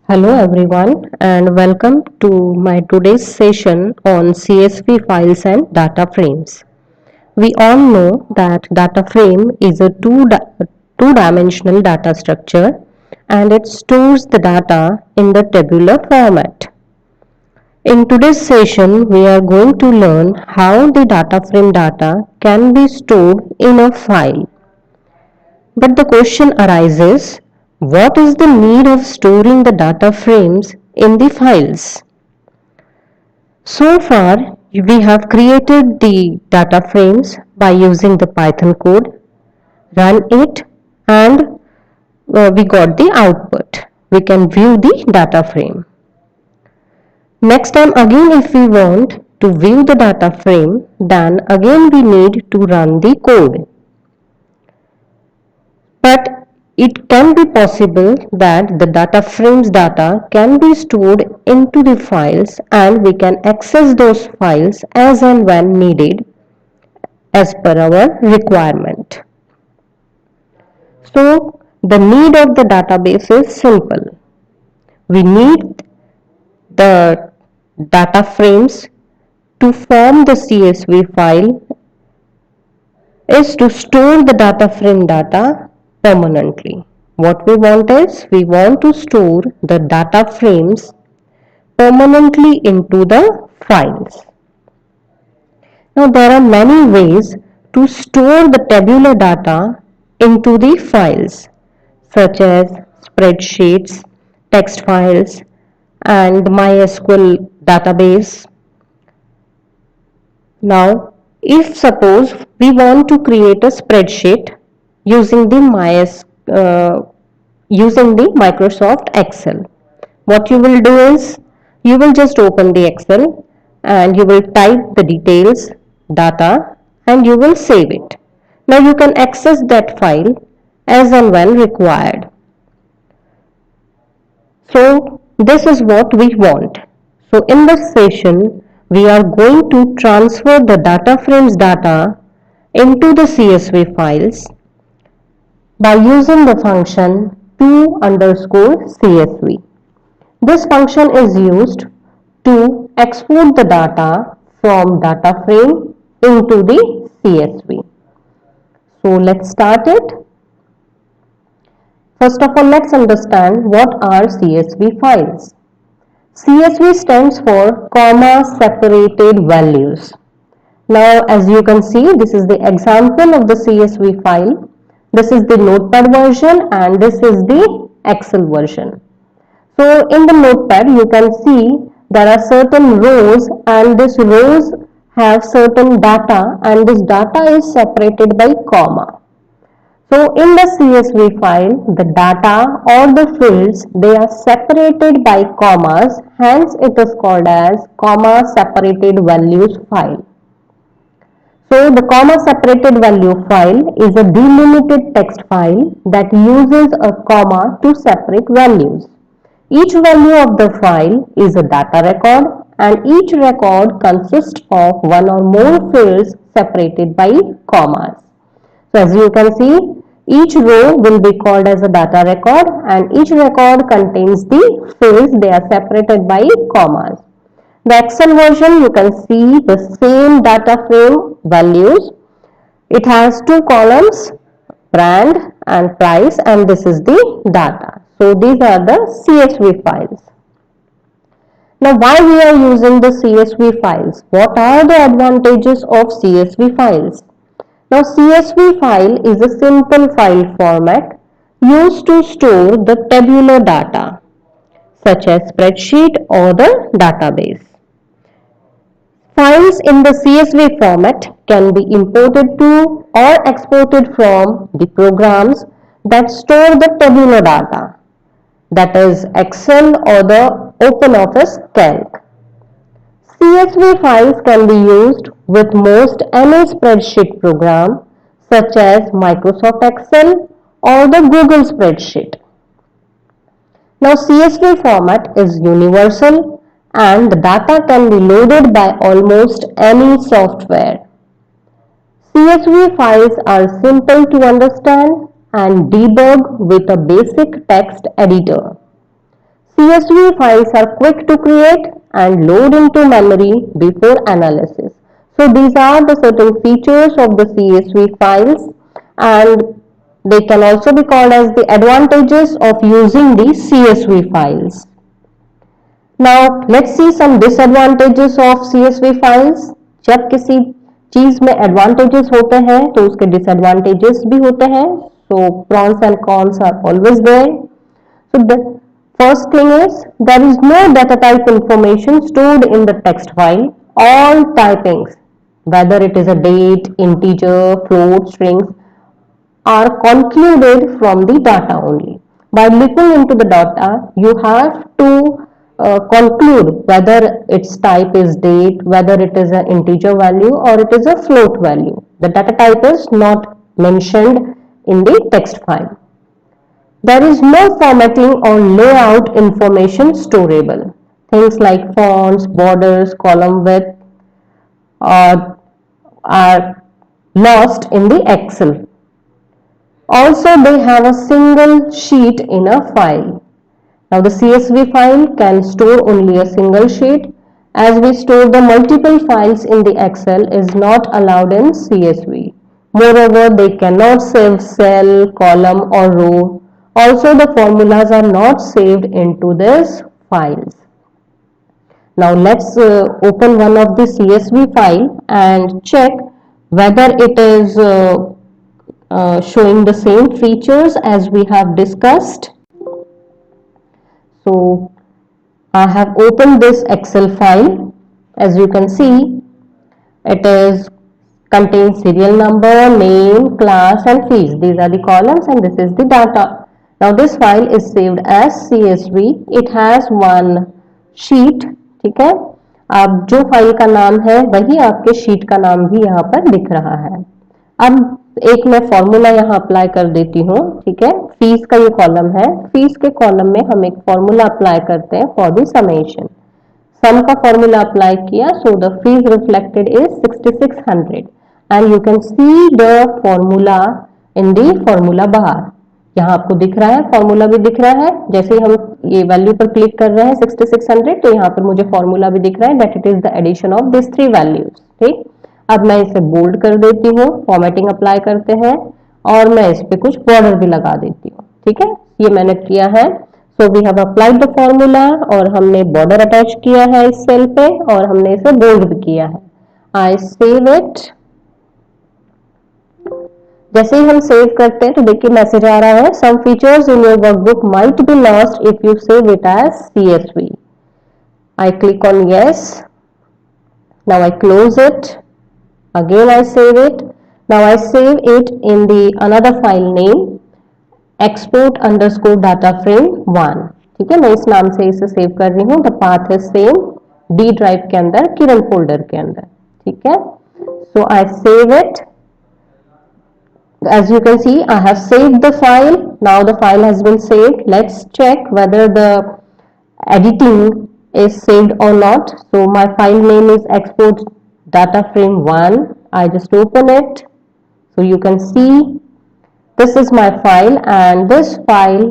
Hello everyone and welcome to my today's session on CSV files and data frames. We all know that data frame is a two-dimensional data structure and it stores the data in the tabular format. In today's session, we are going to learn how the data frame data can be stored in a file. But the question arises, what is the need of storing the data frames in the files? So far, we have created the data frames by using the Python code, run it, and we got the output. We can view the data frame. Next time again if we want to view the data frame, then again we need to run the code. But it can be possible that the data frames data can be stored into the files and we can access those files as and when needed as per our requirement. So the need of the database is simple. We need the data frames to form the CSV file is to store the data frame data permanently. What we want is we want to store the data frames permanently into the files. Now there are many ways to store the tabular data into the files such as spreadsheets, text files and MySQL database. Now if suppose we want to create a spreadsheet using the using the Microsoft Excel. What you will do is you will just open the Excel and you will type the details, data and you will save it. Now you can access that file as and when required. So this is what we want. So in this session we are going to transfer the data frames data into the CSV files by using the function to_CSV. This function is used to export the data from data frame into the CSV. So let's start it. First of all, let's understand what are CSV files. CSV stands for comma separated values. Now as you can see, this is the example of the CSV file. This is the Notepad version and this is the Excel version. So in the Notepad you can see there are certain rows and these rows have certain data and this data is separated by comma. So in the CSV file the data or the fields they are separated by commas, hence it is called as comma separated values file. So the comma separated value file is a delimited text file that uses a comma to separate values. Each value of the file is a data record and each record consists of one or more fields separated by commas. So as you can see, each row will be called as a data record and each record contains the fields they are separated by commas. The Excel version you can see the same data frame values. It has two columns, brand and price, and this is the data. So these are the CSV files. Now why we are using the CSV files? What are the advantages of CSV files? Now CSV file is a simple file format used to store the tabular data such as spreadsheet or the database. Files in the CSV format can be imported to or exported from the programs that store the tabular data, that is Excel or the OpenOffice Calc. CSV files can be used with most any spreadsheet program such as Microsoft Excel or the Google Spreadsheet. Now CSV format is universal and the data can be loaded by almost any software. CSV files are simple to understand and debug with a basic text editor. CSV files are quick to create and load into memory before analysis. So these are the certain features of the CSV files, and they can also be called as the advantages of using the CSV files. Now let's see some disadvantages of CSV files. जब किसी चीज में advantages होते हैं तो उसके disadvantages भी होते हैं. So pros and cons are always there. So the first thing is there is no data type information stored in the text file. All typings, whether it is a date, integer, float, strings, are concluded from the data only. By looking into the data, you have to conclude whether its type is date, whether it is an integer value or it is a float value. The data type is not mentioned in the text file. There is no formatting or layout information storable. Things like fonts, borders, column width are lost in the Excel. Also, they have a single sheet in a file. Now, the CSV file can store only a single sheet. As we store the multiple files in the Excel is not allowed in CSV. Moreover, they cannot save cell, column or row. Also, the formulas are not saved into these files. Now, let's open one of the CSV file and check whether it is showing the same features as we have discussed. So I have opened this Excel file. As you can see, it is contains serial number, name, class and fees. These are the columns and this is the data. Now this file is saved as CSV. It has one sheet. ठीक है, अब जो file का नाम है वही आपके sheet का नाम भी यहाँ पर दिख रहा है. अब एक मैं फॉर्मूला यहाँ अप्लाई कर देती हूँ. ठीक है, फीस का ये कॉलम है. फीस के कॉलम में हम एक फॉर्मूला अप्लाई करते हैं फॉर द समेशन. सम का फॉर्मूला अप्लाई किया, so the fees reflected is 6600 and you can see the formula in the formula bar. यहाँ आपको दिख रहा है, फॉर्मूला भी दिख रहा है. जैसे ही हम ये वैल्यू पर क्लिक कर रहे हैं 6600, तो यहाँ पर मुझे फॉर्मूला भी दिख रहा है, that it is the addition of this three values. ठीक, अब मैं इसे बोल्ड कर देती हूँ, फॉर्मेटिंग अप्लाई करते हैं और मैं इस पे कुछ बॉर्डर भी लगा देती हूँ. ठीक है, ये मैंने किया है. So we have applied the formula और हमने बॉर्डर अटैच किया है इस सेल पे और हमने इसे बोल्ड भी किया है. आई सेव इट. जैसे ही हम सेव करते हैं तो देखिए मैसेज आ रहा है, some features in your workbook might be lost if you save it as CSV. I click on yes. Now I close it. Again I save it. Now I save it in the another file name export underscore data frame 1. ठीक है, मैं इस नाम से इसे save कर रही हूँ. द पाथ है सेम, D ड्राइव के अंदर, किरण फोल्डर के अंदर. ठीक है, so I save it. As you can see, I have saved the file. Now the file has been saved. Let's check whether the editing is saved or not. So my file name is export data frame 1. I just open it. So you can see this is my file and this file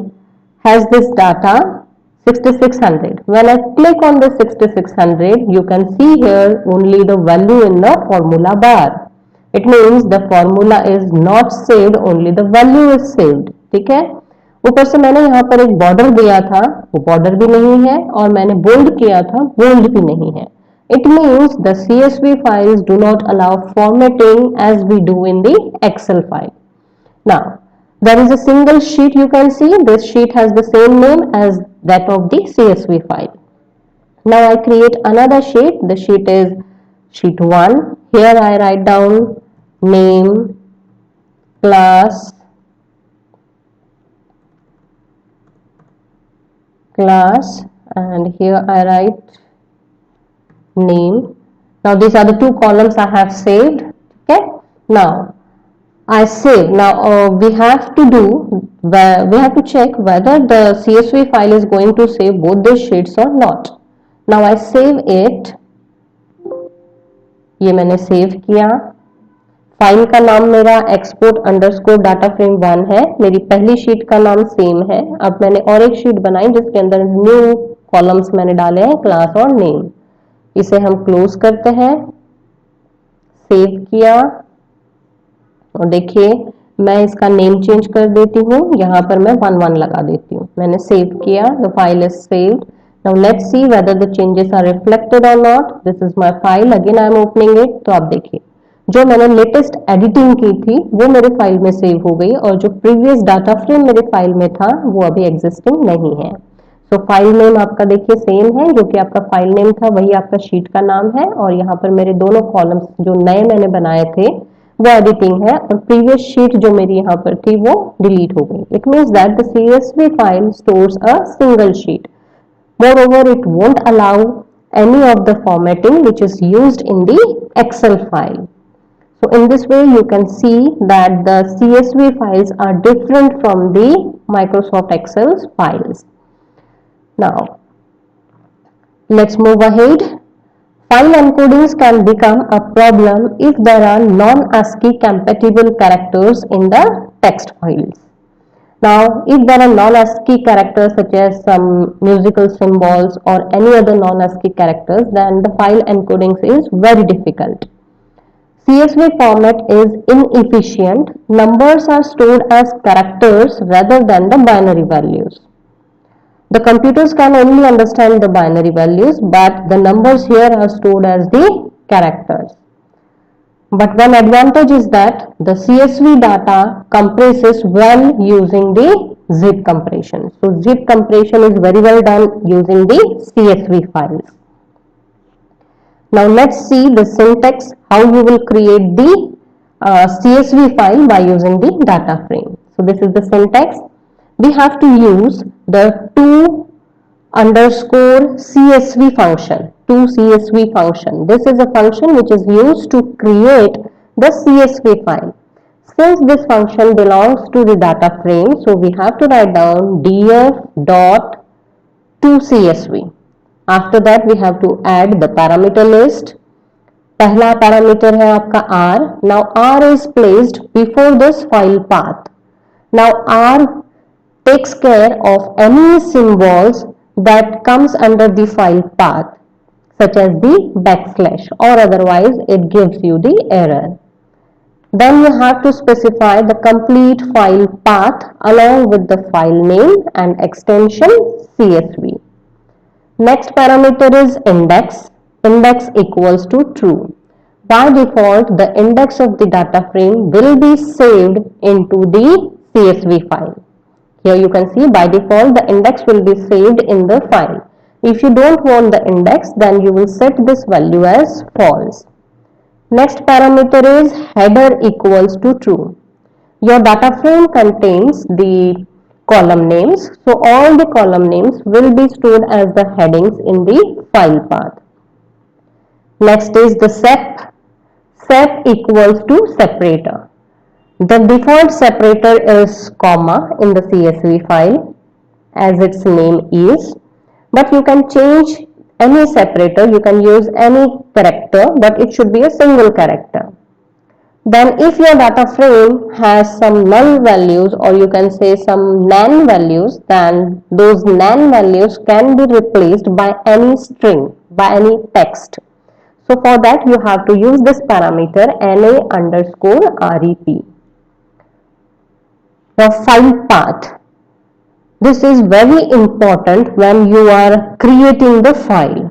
has this data 6600. When I click on the 6600, you can see here only the value in the formula bar. It means the formula is not saved, only the value is saved. ठीक है, ऊपर से मैंने यहाँ पर एक border दिया था, वो बॉर्डर भी नहीं है, और मैंने बोल्ड किया था, बोल्ड भी नहीं है. It means the CSV files do not allow formatting as we do in the Excel file. Now, there is a single sheet you can see. This sheet has the same name as that of the CSV file. Now I create another sheet. The sheet is sheet 1. Here I write down name, class, and here I write name. Now these are the two columns I have saved. Okay, now I save. Now we have to check whether the CSV file is going to save both the sheets or not. Now I save it. ये मैंने save किया. File का नाम मेरा export underscore data frame 1 है, मेरी पहली sheet का नाम सेम है। अब मैंने और एक शीट बनाई जिसके अंदर न्यू कॉलम्स मैंने डाले हैं, क्लास और नेम। इसे हम क्लोज करते हैं, सेव किया और देखिए मैं इसका नेम चेंज कर देती हूँ, यहाँ पर मैं 1 लगा देती हूँ। मैंने सेव किया, the file is saved. Now let's see whether the changes are reflected और not. This is my file, again I am opening it. तो आप देखिए जो मैंने लेटेस्ट एडिटिंग की थी वो मेरे फाइल में सेव हो गई और जो प्रीवियस डाटा फ्रेम मेरे फाइल में था वो अभी एग्जिस्टिंग नहीं है। तो फाइल नेम आपका देखिए सेम है, जो कि आपका फाइल नेम था वही आपका शीट का नाम है, और यहाँ पर मेरे दोनों कॉलम्स जो नए मैंने बनाए थे वो एडिटिंग है और प्रीवियस शीट जो मेरी यहाँ पर थी वो डिलीट हो गई। It means that the CSV file stores a single sheet. Moreover, it won't allow any of the formatting which is used in the Excel file. So in this way you can see that the CSV files are different from the Microsoft Excel files. Now let's move ahead. File encodings can become a problem if there are non-ASCII compatible characters in the text files. Now, if there are non-ASCII characters such as some musical symbols or any other non-ASCII characters, then the file encodings is very difficult. CSV format is inefficient. Numbers are stored as characters rather than the binary values. The computers can only understand the binary values, but the numbers here are stored as the characters. But one advantage is that the CSV data compresses well using the zip compression. So zip compression is very well done using the CSV files. Now let's see the syntax, how you will create the CSV file by using the data frame. So this is the syntax. We have to use the to underscore CSV function, to CSV function. This is a function which is used to create the CSV file. Since this function belongs to the data frame, so we have to write down df dot to CSV. After that we have to add the parameter list. पहला parameter है आपका r. Now r is placed before this file path. Now r takes care of any symbols that comes under the file path, such as the backslash, or otherwise it gives you the error. Then you have to specify the complete file path along with the file name and extension CSV. Next parameter is index. Index equals to true. By default, the index of the data frame will be saved into the CSV file. Here you can see by default the index will be saved in the file. If you don't want the index, then you will set this value as false. Next parameter is header equals to true. Your data frame contains the column names, so all the column names will be stored as the headings in the file path. Next is the sep. Sep equals to separator. The default separator is comma in the CSV file as its name is, but you can change any separator, you can use any character, but it should be a single character. Then if your data frame has some null values, or you can say some nan values, then those nan values can be replaced by any string, by any text. So for that you have to use this parameter na underscore rep. The file path. This is very important when you are creating the file.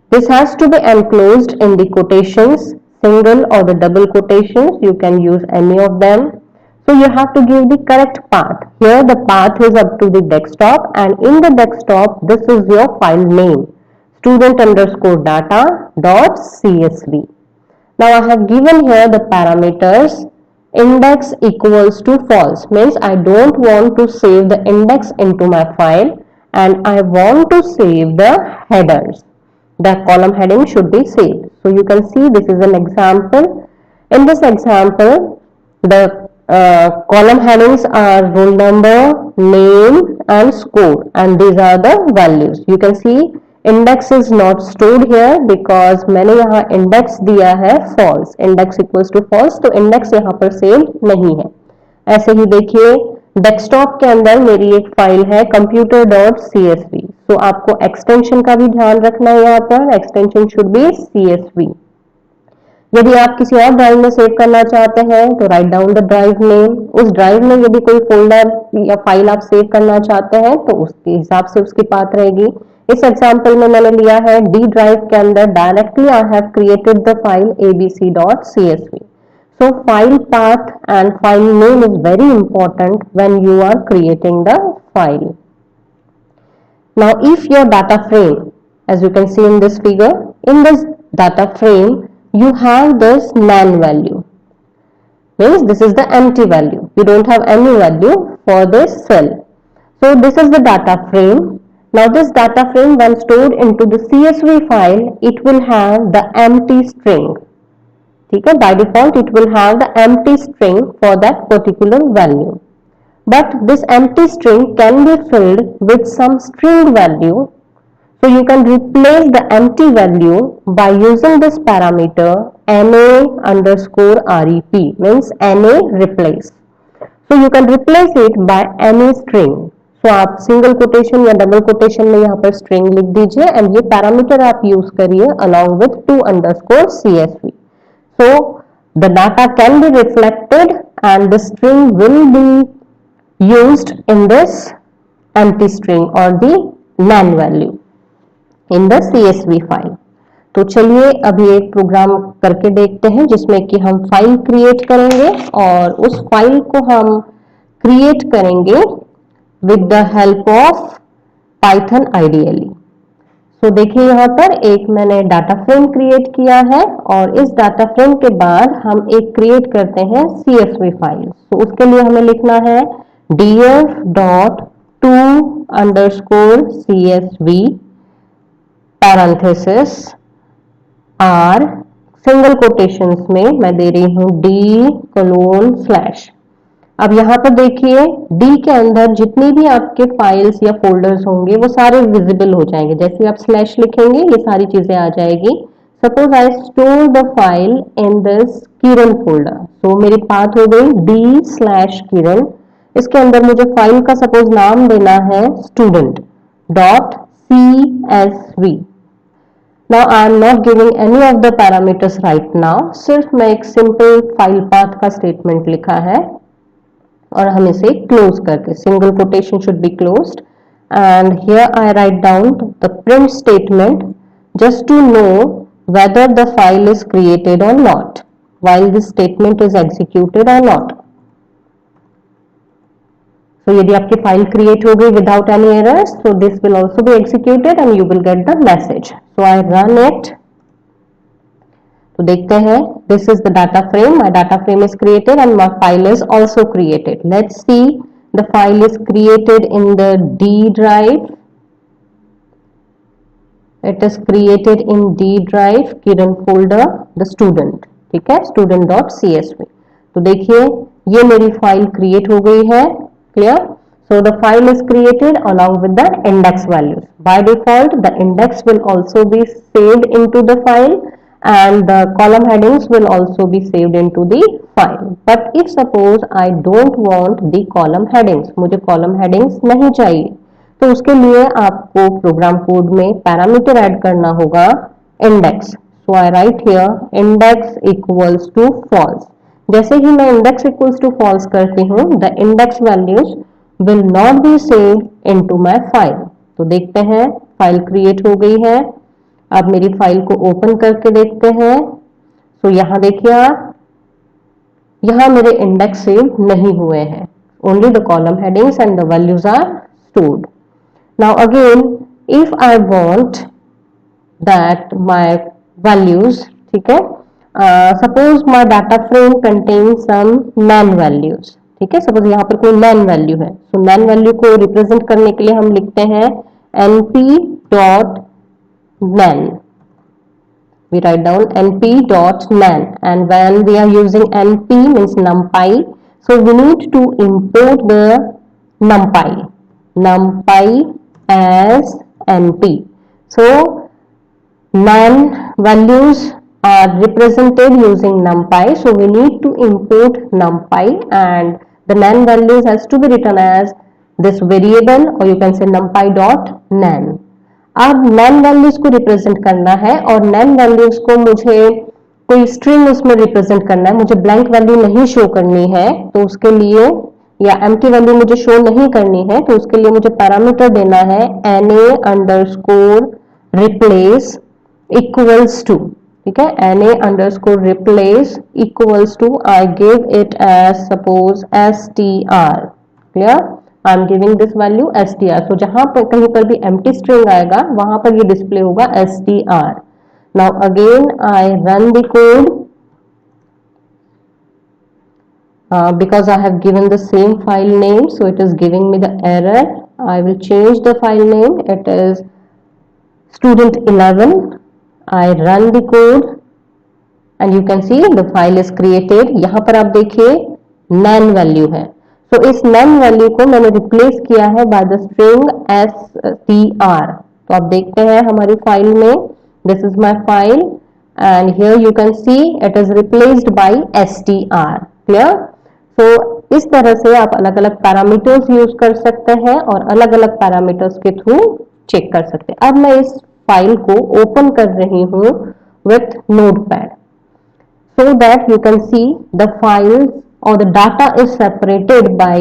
This has to be enclosed in the quotations, single or the double quotations. You can use any of them. So you have to give the correct path. Here the path is up to the desktop, and in the desktop this is your file name, student underscore data dot CSV. Now I have given here the parameters. Index equals to false, means I don't want to save the index into my file and I want to save the headers. The column heading should be saved. So you can see this is an example. In this example, the column headings are roll number, name and score, and these are the values. You can see index is not stored here because मैंने यहाँ index दिया है false, index equals to false, तो index यहाँ पर save नहीं है। ऐसे ही देखिए डेस्कटॉप के अंदर मेरी एक फाइल है computer डॉट csv, तो आपको एक्सटेंशन का भी ध्यान रखना है, यहाँ पर एक्सटेंशन शुड बी csv। यदि आप किसी और ड्राइव में सेव करना चाहते हैं तो right down the drive name, उस ड्राइव में यदि कोई फोल्डर या फाइल आप सेव करना चाहते हैं तो उसके हिसाब से उसकी पाथ रहेगी। इस एग्जांपल में मैंने लिया है डी ड्राइव के अंदर, directly I have created the file abc.csv। so file path and file name is very important when you are creating the file. Now if your data frame, as you can see in this figure, in this data frame you have this nan value, means this is the empty value, you don't have any value for this cell. So this is the data frame. Now this data frame when stored into the csv file, it will have the empty string, ठीक है, by default it will have the empty string for that particular value, but this empty string can be filled with some string value. So you can replace the empty value by using this parameter na underscore rep, means na replace. So you can replace it by any string. So आप single quotation या double quotation में यहाँ पर string लिख दीजिए and ये parameter आप use करिए along with to underscore csv. So the data can be reflected and the string will be used in this empty string or the nan value in the csv file. तो चलिए अभी एक programme करके देखते हैं जिसमें कि हम फाइल क्रिएट करेंगे और उस फाइल को हम क्रिएट करेंगे with the help of Python ideally. तो देखिए यहाँ पर एक मैंने डाटा फ्रेम क्रिएट किया है और इस डाटा फ्रेम के बाद हम एक क्रिएट करते हैं csv फाइल। तो उसके लिए हमें लिखना है df dot to underscore csv parenthesis r, single quotations में मैं दे रही हूं d:/। अब यहाँ पर देखिए D के अंदर जितनी भी आपके फाइल्स या फोल्डर्स होंगे वो सारे विजिबल हो जाएंगे, जैसे आप स्लैश लिखेंगे ये सारी चीजें आ जाएगी। Suppose I store the file in this Kiran folder, तो मेरी पाथ हो गई d/kiran। इसके अंदर मुझे फाइल का सपोज नाम देना है student dot csv। Now I am not giving any of the parameters right now, सिर्फ मैं एक सिंपल फाइल पाथ का स्टेटमेंट लिखा है और हम इसे क्लोज करके, single quotation should be closed and here I write down the print statement just to know whether the file is created or not while this statement is executed or not. So यदि आपकी file create हो गई without any errors, so this will also be executed and you will get the message. So I run it. तो देखते हैं, this is the data frame, my data frame is created and my file is also created. Let's see, the file is created in the D drive. It is created in D drive, Kiran folder, the student, ठीक है, student.csv। तो देखिए ये मेरी file create हो गई है, clear? So the file is created along with the index values. By default, the index will also be saved into the file and the column headings will also be saved into the file. But if suppose I don't want the column headings, मुझे column headings नहीं चाहिए, तो उसके लिए आपको program code में parameter add करना होगा index. So I write here index equals to false. जैसे ही मैं index equals to false करती हूँ, the index values will not be saved into my file. तो देखते हैं फाइल क्रिएट हो गई है। अब मेरी फाइल को ओपन करके देखते हैं। तो यहाँ देखिए आप, यहाँ मेरे इंडेक्स सेव नहीं हुए हैं, only the column headings and the values are stored. Now again if I want that my values, ठीक है, suppose my data frame contain some NaN values, ठीक है, सपोज यहाँ पर कोई मैन वैल्यू है, तो मैन वैल्यू को रिप्रेजेंट करने के लिए हम लिखते हैं np.nan. We write down np.nan, and when we are using np means numpy, so we need to import the numpy as np. So none values are represented using numpy, so we need to import numpy and the nan values has to be written as this variable or you can say numpy dot nan. अब nan values को represent करना है और nan values को मुझे कोई string उसमें represent करना है, मुझे blank value नहीं show करनी है, तो उसके लिए या empty value मुझे show नहीं करनी है, तो उसके लिए मुझे पैरामीटर देना है na underscore replace equals to, ठीक है, na underscore replace equals to I give it as suppose str, clear, I am giving this value str, so जहां पर कहीं पर भी empty string आएगा वहां पर ये display होगा str. Now again I run the code because I have given the same file name, so it is giving me the error. I will change the file name, it is student11. I run the code and you can see the file is created. यहाँ पर आप देखिए nan value है, so इस nan value को मैंने replace किया है by the string str. तो आप देखते हैं हमारी फाइल में, this is my file and here you can see it is replaced by str, clear. so इस तरह से आप अलग अलग पैरामीटर्स यूज कर सकते हैं और अलग अलग पैरामीटर्स के थ्रू चेक कर सकते हैं. अब मैं इस फाइल को ओपन कर रही हूँ with notepad so that you can see the files or the data is separated by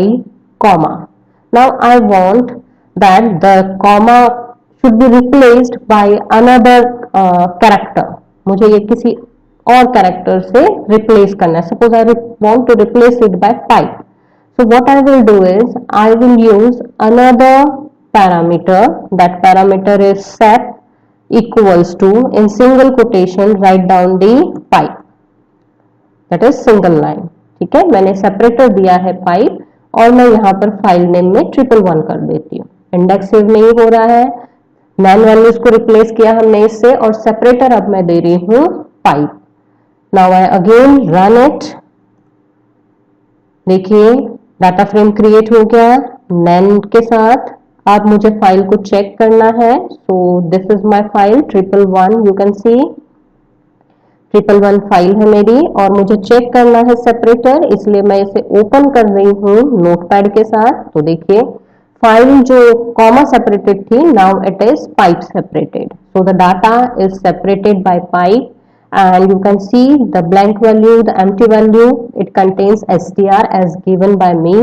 comma. Now I want that the comma should be replaced by another character. मुझे ये किसी और character से replace करना है. Suppose I want to replace it by pipe. So what I will do is I will use another parameter. That parameter is set equals to, in single quotation write down the pipe, that is single line, ठीक है. मैंने separator दिया है pipe और मैं यहाँ पर file name में 111 कर देती हूँ. इंडेक्स सेव नहीं हो रहा है, नैन वैल्यूज को रिप्लेस किया हमने इससे और सेपरेटर अब मैं दे रही हूँ pipe. Now I again run it. देखिए डाटा फ्रेम क्रिएट हो गया नैन के साथ. अब मुझे फाइल को चेक करना है. So this is my file 111. You can see 111 file है मेरी और मुझे चेक करना है सेपरेटर, इसलिए मैं इसे ओपन कर रही हूँ नोटपैड के साथ. तो देखिए फाइल जो कॉमा सेपरेटेड थी, now it is pipe separated. So the data is separated by pipe and you can see the blank value, the empty value, it contains str as given by me.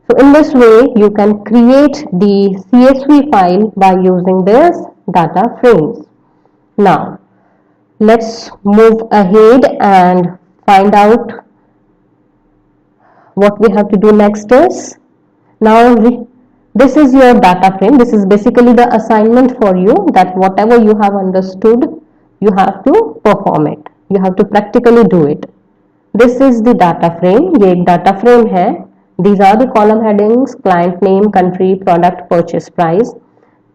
So in this way you can create the CSV file by using this data frames. Now let's move ahead and find out what we have to do next is, now this is your data frame. This is basically the assignment for you, that whatever you have understood you have to perform it, you have to practically do it. This is the data frame. ये एक data frame है. These are the column headings: client name, country, product, purchase price.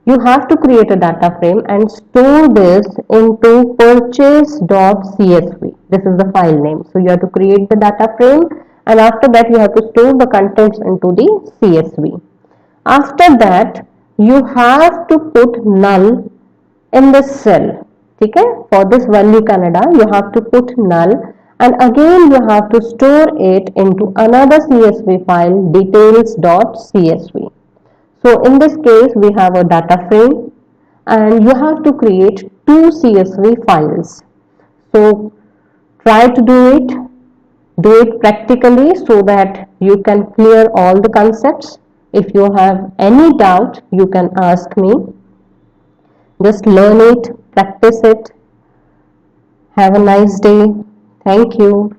You have to create a data frame and store this into purchase.csv. This is the file name. So you have to create the data frame and after that you have to store the contents into the CSV. After that you have to put null in the cell. ठीक है, for this value Canada you have to put null and again you have to store it into another CSV file details.csv. So in this case we have a data frame and you have to create two CSV files. So try to do it practically so that you can clear all the concepts. If you have any doubt you can ask me. Just learn it, practice it. Have a nice day. Thank you.